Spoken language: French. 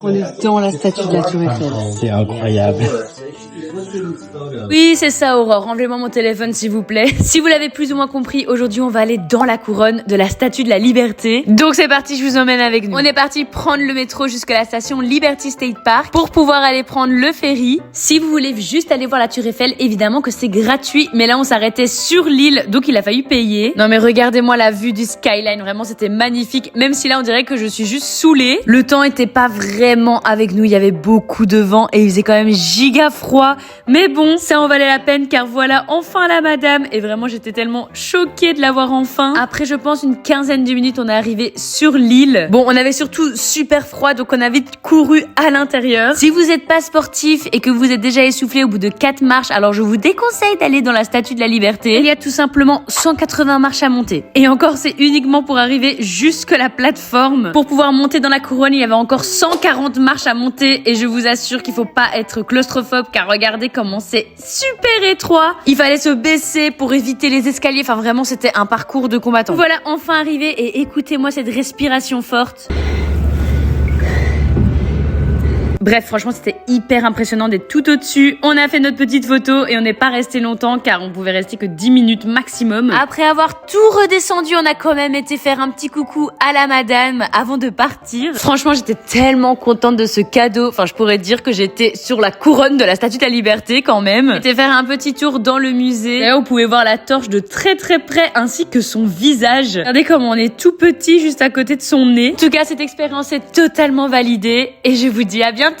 On est dans la statue de la Tour Eiffel. C'est incroyable. Oui, c'est ça, Aurore. Enlevez-moi mon téléphone, s'il vous plaît. Si vous l'avez plus ou moins compris, aujourd'hui, on va aller dans la couronne de la Statue de la Liberté. Donc, c'est parti, je vous emmène avec nous. On est parti prendre le métro jusqu'à la station Liberty State Park pour pouvoir aller prendre le ferry. Si vous voulez juste aller voir la Tour Eiffel, évidemment que c'est gratuit. Mais là, on s'arrêtait sur l'île, donc il a fallu payer. Non, mais regardez-moi la vue du skyline. Vraiment, c'était magnifique. Même si là, on dirait que je suis juste saoulée. Le temps était pas vraiment avec nous. Il y avait beaucoup de vent et il faisait quand même giga froid. Mais bon, ça en valait la peine car voilà enfin la madame. Et vraiment, j'étais tellement choquée de la voir enfin. Après, je pense, une quinzaine de minutes, on est arrivé sur l'île. Bon, on avait surtout super froid, donc on a vite couru à l'intérieur. Si vous n'êtes pas sportif et que vous êtes déjà essoufflé au bout de 4 marches, alors je vous déconseille d'aller dans la Statue de la Liberté. Il y a tout simplement 180 marches à monter. Et encore, c'est uniquement pour arriver jusque la plateforme. Pour pouvoir monter dans la couronne, il y avait encore 140 marches à monter. Et je vous assure qu'il faut pas être claustrophobe car regardez comment c'est super étroit. Il fallait se baisser pour éviter les escaliers. Enfin, vraiment, c'était un parcours de combattant. Voilà, enfin arrivé et écoutez-moi cette respiration forte. Bref, franchement, c'était hyper impressionnant d'être tout au-dessus. On a fait notre petite photo et on n'est pas resté longtemps car on pouvait rester que 10 minutes maximum. Après avoir tout redescendu, on a quand même été faire un petit coucou à la madame avant de partir. Franchement, j'étais tellement contente de ce cadeau. Enfin, je pourrais dire que j'étais sur la couronne de la Statue de la Liberté quand même. J'étais faire un petit tour dans le musée. Et là, vous pouvez voir la torche de très très près ainsi que son visage. Regardez comme on est tout petit juste à côté de son nez. En tout cas, cette expérience est totalement validée et je vous dis à bientôt.